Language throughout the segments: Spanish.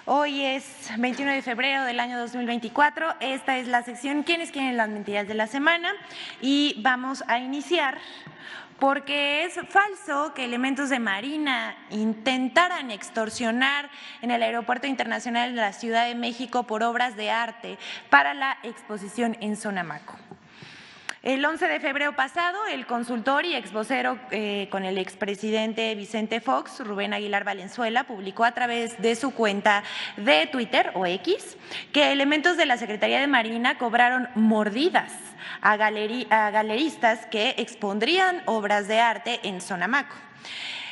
Hoy es 21 de febrero del año 2024. Esta es la sección ¿Quiénes quieren las mentiras de la semana? Y vamos a iniciar porque es falso que elementos de Marina intentaran extorsionar en el Aeropuerto Internacional de la Ciudad de México por obras de arte para la exposición en Sonamaco. El 11 de febrero pasado, el consultor y exvocero con el expresidente Vicente Fox, Rubén Aguilar Valenzuela, publicó a través de su cuenta de Twitter o X que elementos de la Secretaría de Marina cobraron mordidas a galeristas que expondrían obras de arte en Sonamaco.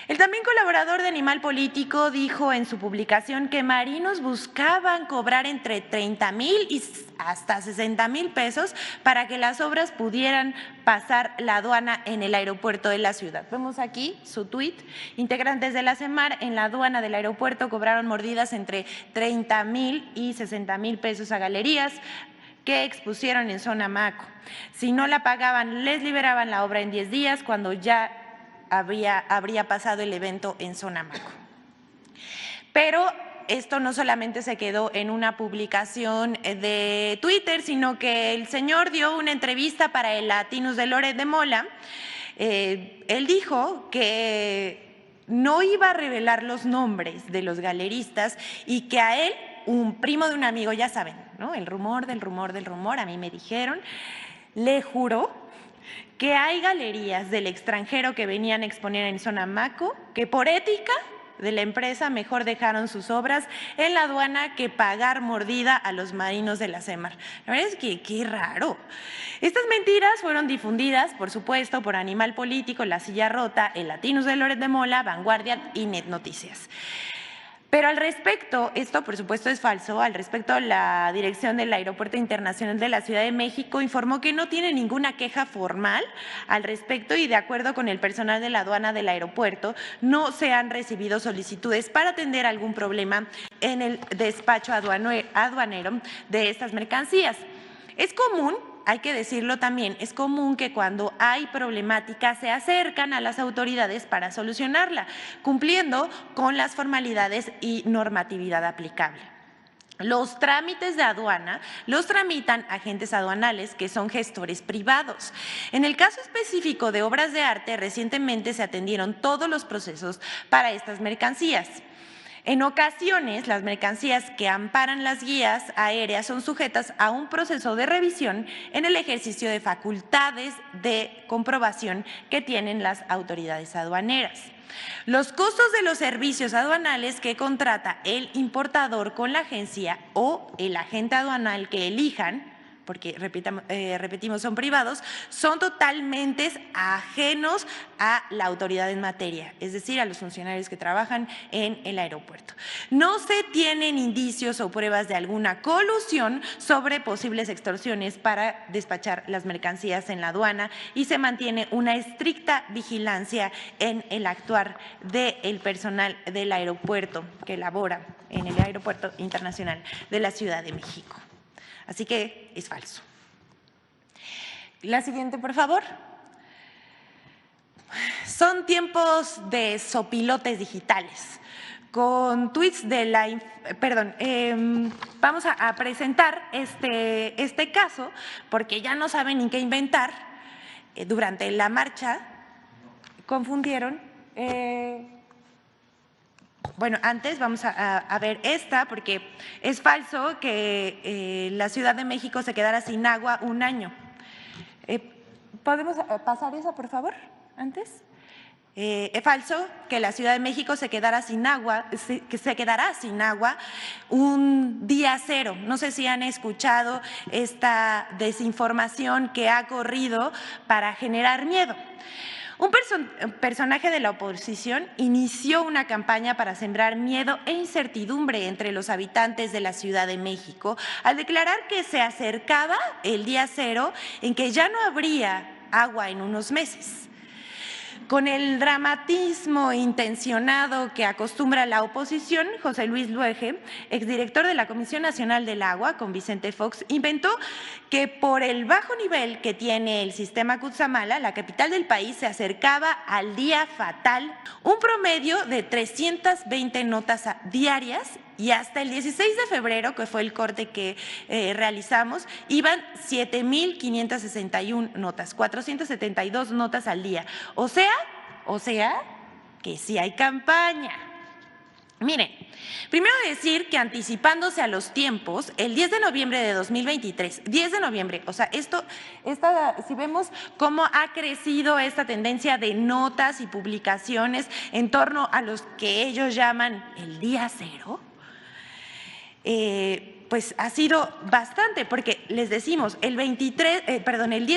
El también colaborador de Animal Político dijo en su publicación que marinos buscaban cobrar entre 30,000 y hasta 60,000 pesos para que las obras pudieran pasar la aduana en el aeropuerto de la ciudad. Vemos aquí su tuit. Integrantes de la CEMAR en la aduana del aeropuerto cobraron mordidas entre 30,000 y 60,000 pesos a galerías que expusieron en Sonamaco. Si no la pagaban, les liberaban la obra en 10 días cuando ya habría pasado el evento en Sonamaco. Pero esto no solamente se quedó en una publicación de Twitter, sino que el señor dio una entrevista para el Latinus de Loret de Mola. Él dijo que no iba a revelar los nombres de los galeristas y que a él, un primo de un amigo, ya saben, ¿no? El rumor del rumor del rumor, a mí me dijeron, le juró que hay galerías del extranjero que venían a exponer en Sonamaco que por ética de la empresa mejor dejaron sus obras en la aduana que pagar mordida a los marinos de la CEMAR. La verdad es que qué raro. Estas mentiras fueron difundidas, por supuesto, por Animal Político, La Silla Rota, el Latinus de Loret de Mola, Vanguardia y Net Noticias. Pero al respecto, esto por supuesto es falso, al respecto la dirección del Aeropuerto Internacional de la Ciudad de México informó que no tiene ninguna queja formal al respecto y de acuerdo con el personal de la aduana del aeropuerto no se han recibido solicitudes para atender algún problema en el despacho aduanero de estas mercancías. Es común, hay que decirlo también, es común que cuando hay problemática se acercan a las autoridades para solucionarla, cumpliendo con las formalidades y normatividad aplicable. Los trámites de aduana los tramitan agentes aduanales que son gestores privados. En el caso específico de obras de arte, recientemente se atendieron todos los procesos para estas mercancías. En ocasiones, las mercancías que amparan las guías aéreas son sujetas a un proceso de revisión en el ejercicio de facultades de comprobación que tienen las autoridades aduaneras. Los costos de los servicios aduanales que contrata el importador con la agencia o el agente aduanal que elijan, porque repetimos, son privados, son totalmente ajenos a la autoridad en materia, es decir, a los funcionarios que trabajan en el aeropuerto. No se tienen indicios o pruebas de alguna colusión sobre posibles extorsiones para despachar las mercancías en la aduana y se mantiene una estricta vigilancia en el actuar del personal del aeropuerto que labora en el Aeropuerto Internacional de la Ciudad de México. Así que es falso. La siguiente, por favor. Son tiempos de sopilotes digitales. Con tweets de la… vamos a presentar este caso porque ya no saben ni qué inventar. Durante la marcha confundieron… Bueno, antes vamos a ver esta porque es falso que la Ciudad de México se quedara sin agua un año. ¿Podemos pasar esa, por favor, antes? Es falso que la Ciudad de México se quedará sin agua un día cero. No sé si han escuchado esta desinformación que ha corrido para generar miedo. Un personaje de la oposición inició una campaña para sembrar miedo e incertidumbre entre los habitantes de la Ciudad de México al declarar que se acercaba el día cero en que ya no habría agua en unos meses. Con el dramatismo intencionado que acostumbra la oposición, José Luis Luege, exdirector de la Comisión Nacional del Agua, con Vicente Fox, inventó que por el bajo nivel que tiene el sistema Cutzamala, la capital del país se acercaba al día fatal, un promedio de 320 notas diarias y hasta el 16 de febrero, que fue el corte que realizamos, iban 7,561 notas, 472 notas al día. O sea que sí hay campaña. Miren, primero decir que anticipándose a los tiempos, el 10 de noviembre de 2023, 10 de noviembre, o sea, si vemos cómo ha crecido esta tendencia de notas y publicaciones en torno a los que ellos llaman el día cero, pues ha sido bastante, porque les decimos, el 10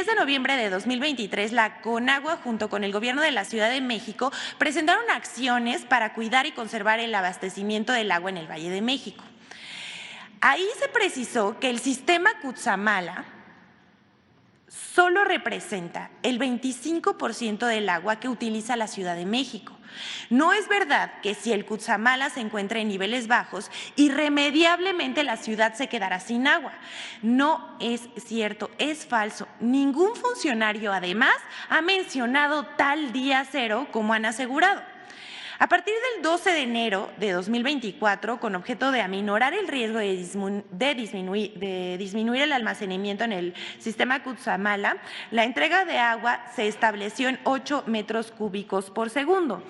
de noviembre de 2023, la Conagua junto con el gobierno de la Ciudad de México presentaron acciones para cuidar y conservar el abastecimiento del agua en el Valle de México. Ahí se precisó que el sistema Cutzamala solo representa el 25% del agua que utiliza la Ciudad de México. No es verdad que si el Cutzamala se encuentra en niveles bajos, irremediablemente la ciudad se quedará sin agua. No es cierto, es falso. Ningún funcionario, además, ha mencionado tal día cero como han asegurado. A partir del 12 de enero de 2024, con objeto de aminorar el riesgo de disminuir el almacenamiento en el sistema Cutzamala, la entrega de agua se estableció en 8 metros cúbicos por segundo.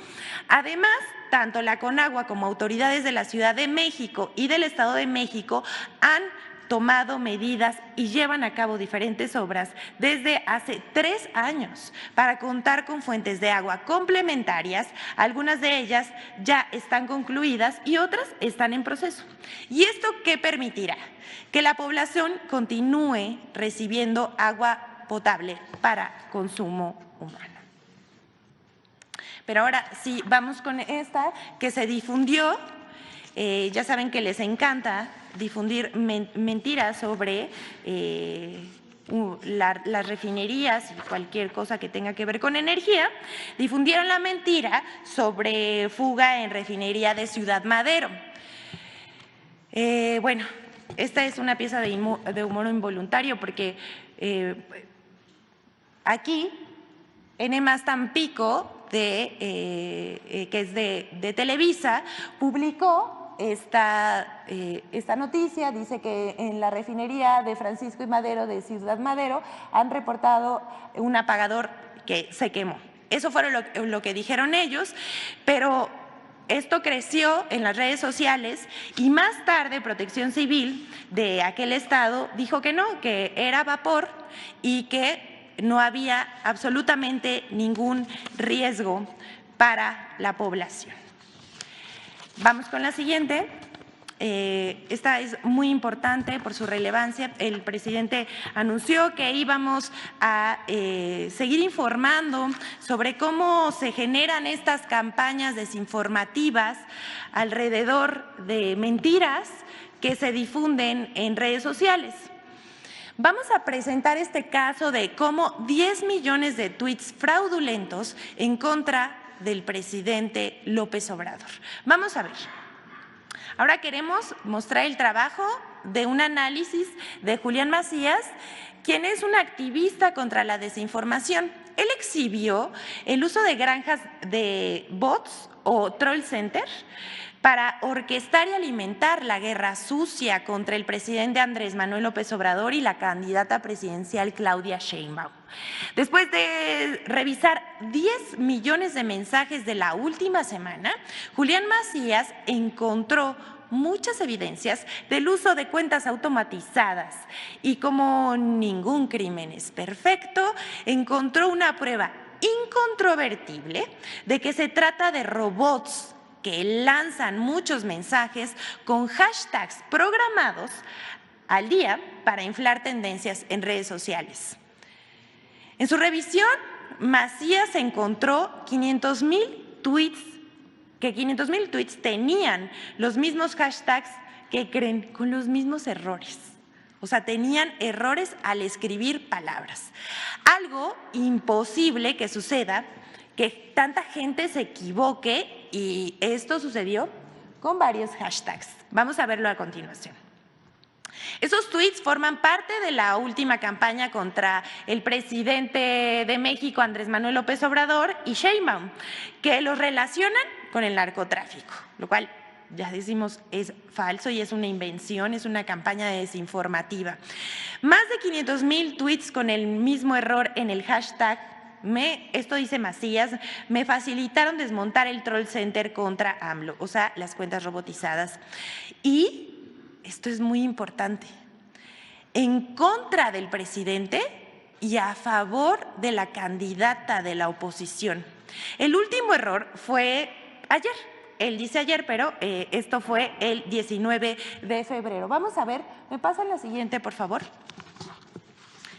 Además, tanto la Conagua como autoridades de la Ciudad de México y del Estado de México han tomado medidas y llevan a cabo diferentes obras desde hace 3 años para contar con fuentes de agua complementarias. Algunas de ellas ya están concluidas y otras están en proceso. ¿Y esto qué permitirá? Que la población continúe recibiendo agua potable para consumo humano. Pero ahora sí, vamos con esta que se difundió. Ya saben que les encanta difundir mentiras sobre las refinerías y cualquier cosa que tenga que ver con energía. Difundieron la mentira sobre fuga en refinería de Ciudad Madero. Bueno, esta es una pieza de humor involuntario porque aquí N+ Tampico, que es de Televisa, publicó esta noticia. Dice que en la refinería de Francisco y Madero de Ciudad Madero han reportado un apagador que se quemó. Eso fue lo que dijeron ellos, pero esto creció en las redes sociales y más tarde Protección Civil de aquel estado dijo que no, que era vapor y que no había absolutamente ningún riesgo para la población. Vamos con la siguiente. Esta es muy importante por su relevancia. El presidente anunció que íbamos a seguir informando sobre cómo se generan estas campañas desinformativas alrededor de mentiras que se difunden en redes sociales. Vamos a presentar este caso de cómo 10 millones de tweets fraudulentos en contra del presidente López Obrador. Vamos a ver. Ahora queremos mostrar el trabajo de un análisis de Julián Macías, quien es un activista contra la desinformación. Él exhibió el uso de granjas de bots o troll center para orquestar y alimentar la guerra sucia contra el presidente Andrés Manuel López Obrador y la candidata presidencial Claudia Sheinbaum. Después de revisar 10 millones de mensajes de la última semana, Julián Macías encontró muchas evidencias del uso de cuentas automatizadas y, como ningún crimen es perfecto, encontró una prueba incontrovertible de que se trata de robots que lanzan muchos mensajes con hashtags programados al día para inflar tendencias en redes sociales. En su revisión, Macías encontró 500,000 tweets, que 500,000 tweets tenían los mismos hashtags que creen, con los mismos errores. O sea, tenían errores al escribir palabras. Algo imposible que suceda, que tanta gente se equivoque, y esto sucedió con varios hashtags. Vamos a verlo a continuación. Esos tweets forman parte de la última campaña contra el presidente de México, Andrés Manuel López Obrador, y Sheinbaum, que los relacionan con el narcotráfico, lo cual ya decimos, es falso y es una invención, es una campaña desinformativa. Más de 500,000 tweets con el mismo error en el hashtag, esto dice Macías, me facilitaron desmontar el troll center contra AMLO, o sea, las cuentas robotizadas. Y esto es muy importante, en contra del presidente y a favor de la candidata de la oposición. El último error fue ayer. Él dice ayer, pero esto fue el 19 de febrero. Vamos a ver, ¿me pasan la siguiente, por favor?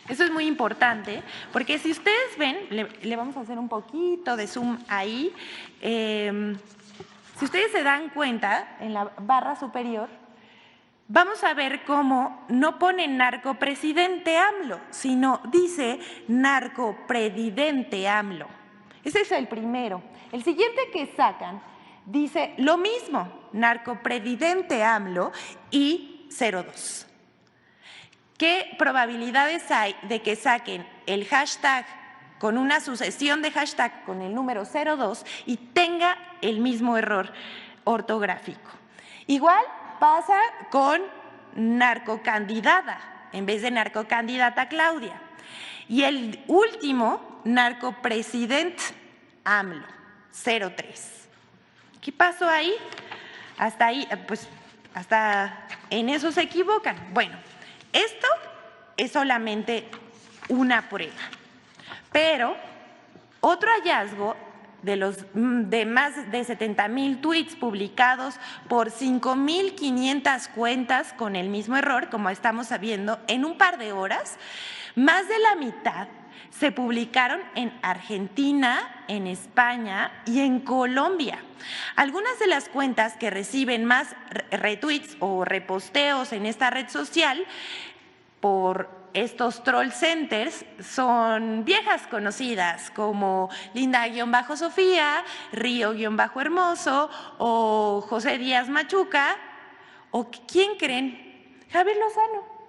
Eso es muy importante, porque si ustedes ven, le vamos a hacer un poquito de zoom ahí. Si ustedes se dan cuenta, en la barra superior, vamos a ver cómo no pone narcopresidente AMLO, sino dice narcopresidente AMLO. Ese es el primero. El siguiente que sacan dice lo mismo, narcopresidente AMLO y 02. ¿Qué probabilidades hay de que saquen el hashtag con una sucesión de hashtag con el número 02 y tenga el mismo error ortográfico? Igual pasa con narcocandidata en vez de narcocandidata Claudia. Y el último, narcopresidente AMLO, 03. ¿Qué pasó ahí? Hasta ahí, pues hasta en eso se equivocan. Bueno, esto es solamente una prueba, pero otro hallazgo de más de 70,000 tweets publicados por 5,500 cuentas con el mismo error, como estamos sabiendo, en un par de horas, más de la mitad se publicaron en Argentina, en España y en Colombia. Algunas de las cuentas que reciben más retweets o reposteos en esta red social por estos troll centers son viejas conocidas como Linda-Sofía, Río-Hermoso o José Díaz Machuca, o ¿quién creen? Javier Lozano.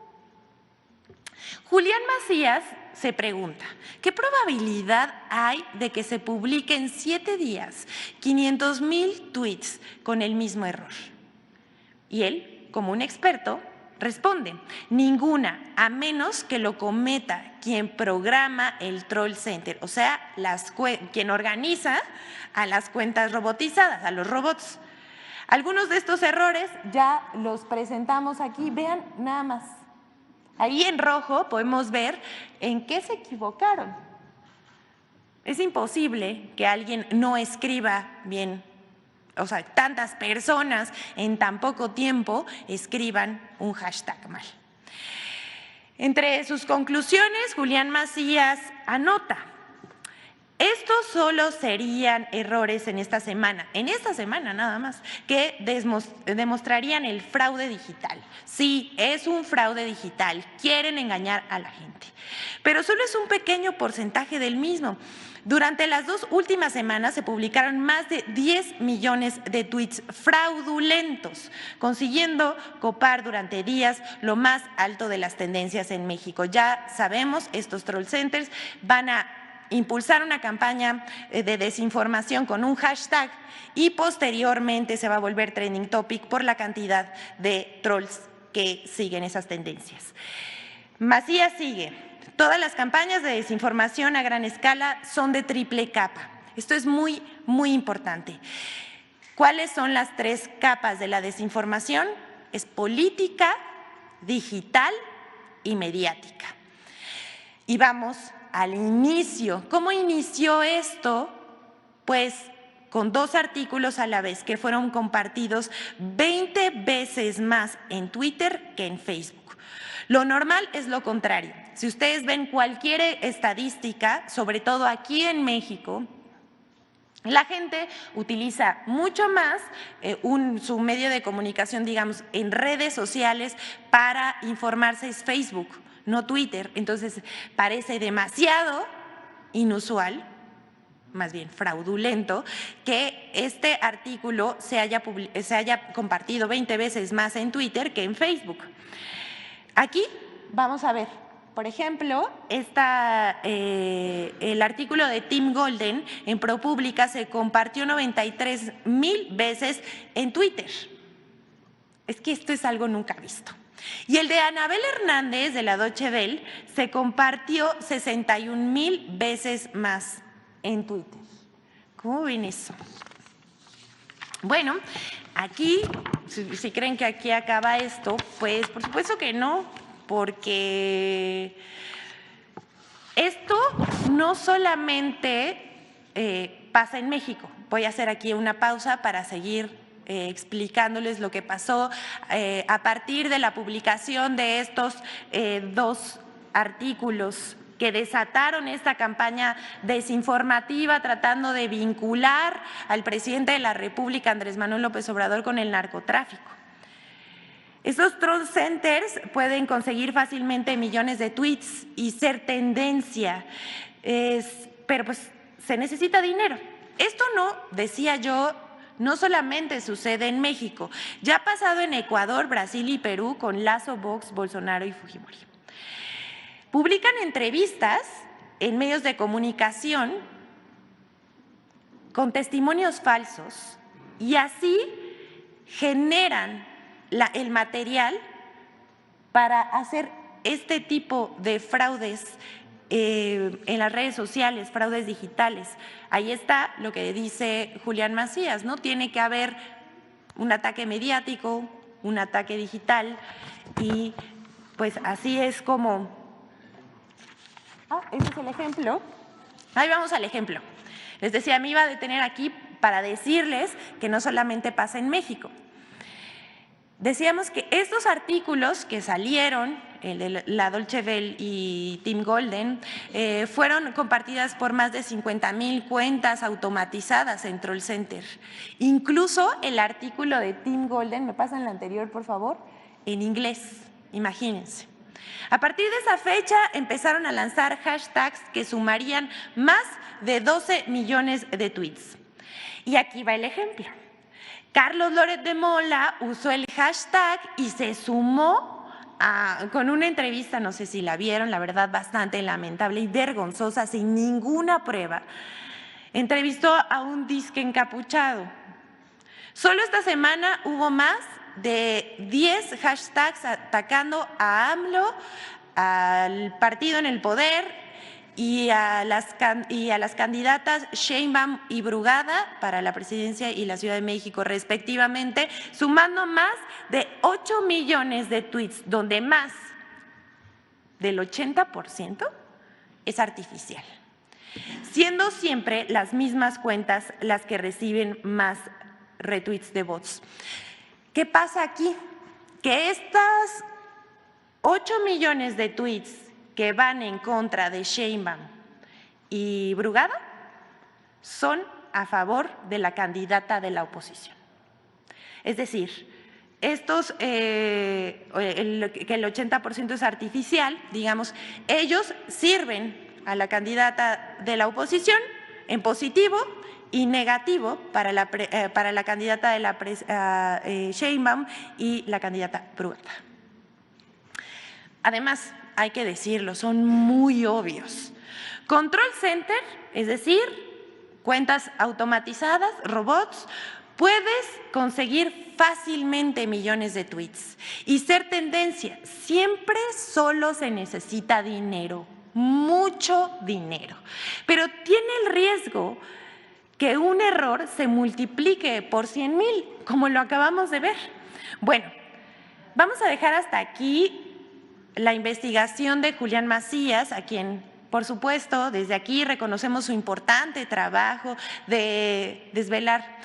Julián Macías se pregunta, ¿qué probabilidad hay de que se publique en 7 días 500,000 tweets con el mismo error? Y él, como un experto, responde, ninguna, a menos que lo cometa quien programa el troll center, o sea, quien organiza a las cuentas robotizadas, a los robots. Algunos de estos errores ya los presentamos aquí, vean nada más. Ahí en rojo podemos ver en qué se equivocaron. Es imposible que alguien no escriba bien, o sea, tantas personas en tan poco tiempo escriban un hashtag mal. Entre sus conclusiones, Julián Macías anota, estos solo serían errores en esta semana nada más, que demostrarían el fraude digital. Sí, es un fraude digital, quieren engañar a la gente, pero solo es un pequeño porcentaje del mismo. Durante las 2 últimas semanas se publicaron más de 10 millones de tweets fraudulentos, consiguiendo copar durante días lo más alto de las tendencias en México. Ya sabemos, estos troll centers van a impulsar una campaña de desinformación con un hashtag y posteriormente se va a volver trending topic por la cantidad de trolls que siguen esas tendencias. Macías sigue. Todas las campañas de desinformación a gran escala son de triple capa. Esto es muy, muy importante. ¿Cuáles son las 3 capas de la desinformación? Es política, digital y mediática. Y vamos al inicio. ¿Cómo inició esto? Pues con 2 artículos a la vez que fueron compartidos 20 veces más en Twitter que en Facebook. Lo normal es lo contrario. Si ustedes ven cualquier estadística, sobre todo aquí en México, la gente utiliza mucho más su medio de comunicación, digamos, en redes sociales para informarse es Facebook, no Twitter. Entonces, parece demasiado inusual, más bien fraudulento, que este artículo se haya compartido 20 veces más en Twitter que en Facebook. Aquí vamos a ver por ejemplo, el artículo de Tim Golden en ProPublica se compartió 93,000 veces en Twitter. Es que esto es algo nunca visto. Y el de Anabel Hernández de la Deutsche Welle se compartió 61,000 veces más en Twitter. ¿Cómo ven eso? Bueno, aquí, si creen que aquí acaba esto, pues por supuesto que no, porque esto no solamente pasa en México. Voy a hacer aquí una pausa para seguir explicándoles lo que pasó a partir de la publicación de estos dos artículos que desataron esta campaña desinformativa tratando de vincular al presidente de la República, Andrés Manuel López Obrador, con el narcotráfico. Estos troll centers pueden conseguir fácilmente millones de tweets y ser tendencia, pero pues se necesita dinero. Esto no, decía yo, no solamente sucede en México, ya ha pasado en Ecuador, Brasil y Perú con Lazo, Vox, Bolsonaro y Fujimori. Publican entrevistas en medios de comunicación con testimonios falsos y así generan el material para hacer este tipo de fraudes en las redes sociales, fraudes digitales. Ahí está lo que dice Julián Macías, ¿no? Tiene que haber un ataque mediático, un ataque digital y pues así es como… ese es el ejemplo. Ahí vamos al ejemplo. Les decía, me iba a detener aquí para decirles que no solamente pasa en México. Decíamos que estos artículos que salieron, el de la Deutsche Welle y Tim Golden, fueron compartidas por más de 50,000 cuentas automatizadas en Troll Center. Incluso el artículo de Tim Golden, ¿me pasan la anterior, por favor? En inglés, imagínense. A partir de esa fecha empezaron a lanzar hashtags que sumarían más de 12 millones de tweets. Y aquí va el ejemplo. Carlos Loret de Mola usó el hashtag y se sumó con una entrevista, no sé si la vieron, la verdad bastante lamentable y vergonzosa, sin ninguna prueba. Entrevistó a un disque encapuchado. Solo esta semana hubo más de 10 hashtags atacando a AMLO, al partido en el poder y a las candidatas Sheinbaum y Brugada para la presidencia y la Ciudad de México respectivamente, sumando más de 8 millones de tweets, donde más del 80% es artificial, siendo siempre las mismas cuentas las que reciben más retweets de bots. ¿Qué pasa aquí? Que estas 8 millones de tweets que van en contra de Sheinbaum y Brugada son a favor de la candidata de la oposición. Es decir, estos, que el 80% es artificial, digamos, ellos sirven a la candidata de la oposición en positivo y negativo para la candidata de la Sheinbaum y la candidata Brugada. Además, hay que decirlo, son muy obvios. Control Center, es decir, cuentas automatizadas, robots, puedes conseguir fácilmente millones de tweets y ser tendencia. Siempre solo se necesita dinero, mucho dinero, pero tiene el riesgo que un error se multiplique por 100,000, como lo acabamos de ver. Bueno, vamos a dejar hasta aquí la investigación de Julián Macías, a quien, por supuesto, desde aquí reconocemos su importante trabajo de develar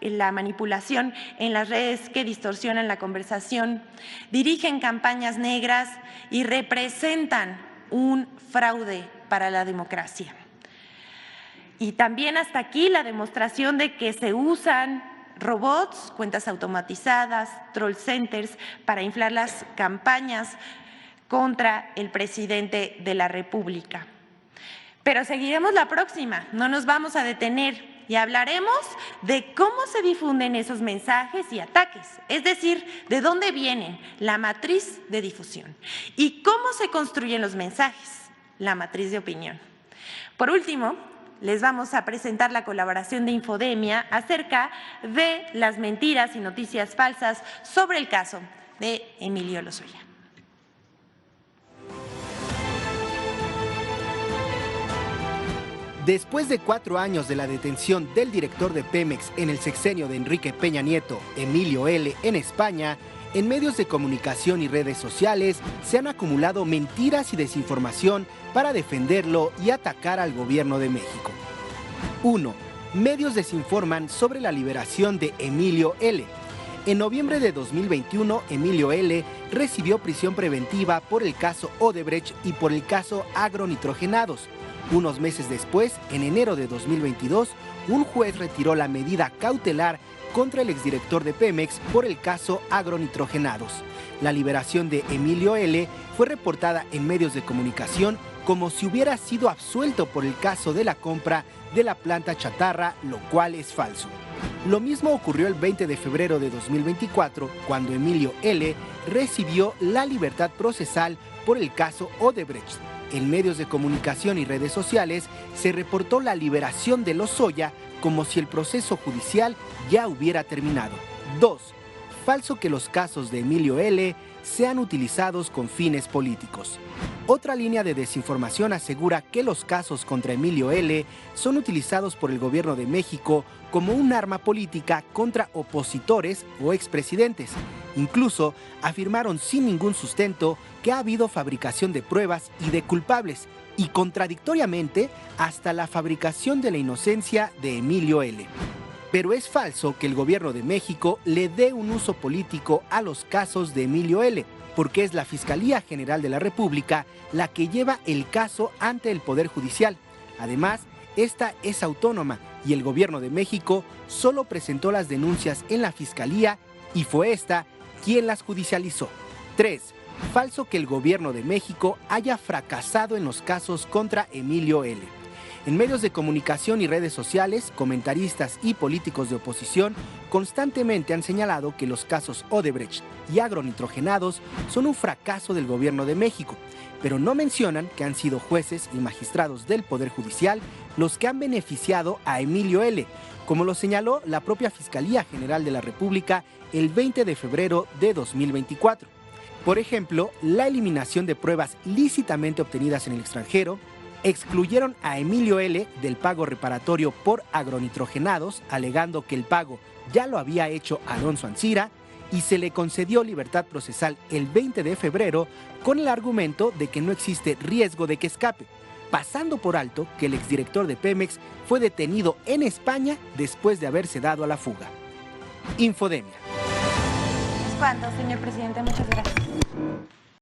la manipulación en las redes que distorsionan la conversación, dirigen campañas negras y representan un fraude para la democracia. Y también hasta aquí la demostración de que se usan robots, cuentas automatizadas, troll centers para inflar las campañas contra el presidente de la República. Pero seguiremos la próxima, no nos vamos a detener. y hablaremos de cómo se difunden esos mensajes y ataques, es decir, de dónde vienen, la matriz de difusión, y cómo se construyen los mensajes, la matriz de opinión. Por último, les vamos a presentar la colaboración de Infodemia acerca de las mentiras y noticias falsas sobre el caso de Emilio Lozoya. Después de 4 años de la detención del director de Pemex en el sexenio de Enrique Peña Nieto, Emilio L., en España, en medios de comunicación y redes sociales se han acumulado mentiras y desinformación para defenderlo y atacar al gobierno de México. 1. Medios desinforman sobre la liberación de Emilio L. En noviembre de 2021, Emilio L. recibió prisión preventiva por el caso Odebrecht y por el caso agronitrogenados. Unos meses después, en enero de 2022, un juez retiró la medida cautelar contra el exdirector de Pemex por el caso agronitrogenados. La liberación de Emilio L. fue reportada en medios de comunicación como si hubiera sido absuelto por el caso de la compra de la planta chatarra, lo cual es falso. Lo mismo ocurrió el 20 de febrero de 2024, cuando Emilio L. recibió la libertad procesal por el caso Odebrecht. En medios de comunicación y redes sociales se reportó la liberación de Lozoya como si el proceso judicial ya hubiera terminado. 2. Falso que los casos de Emilio L. sean utilizados con fines políticos. Otra línea de desinformación asegura que los casos contra Emilio L. son utilizados por el gobierno de México como un arma política contra opositores o expresidentes. Incluso afirmaron sin ningún sustento que ha habido fabricación de pruebas y de culpables, y contradictoriamente hasta la fabricación de la inocencia de Emilio L. Pero es falso que el gobierno de México le dé un uso político a los casos de Emilio L., porque es la Fiscalía General de la República la que lleva el caso ante el Poder Judicial. Además, esta es autónoma y el gobierno de México solo presentó las denuncias en la Fiscalía y fue esta quien las judicializó. 3. Falso que el gobierno de México haya fracasado en los casos contra Emilio L. En medios de comunicación y redes sociales, comentaristas y políticos de oposición constantemente han señalado que los casos Odebrecht y agronitrogenados son un fracaso del gobierno de México, pero no mencionan que han sido jueces y magistrados del Poder Judicial los que han beneficiado a Emilio L., como lo señaló la propia Fiscalía General de la República el 20 de febrero de 2024. Por ejemplo, la eliminación de pruebas lícitamente obtenidas en el extranjero, excluyeron a Emilio L. del pago reparatorio por agronitrogenados, alegando que el pago ya lo había hecho Alonso Ancira, y se le concedió libertad procesal el 20 de febrero con el argumento de que no existe riesgo de que escape, pasando por alto que el exdirector de Pemex fue detenido en España después de haberse dado a la fuga. Infodemia. Es cuando, señor presidente. Muchas gracias.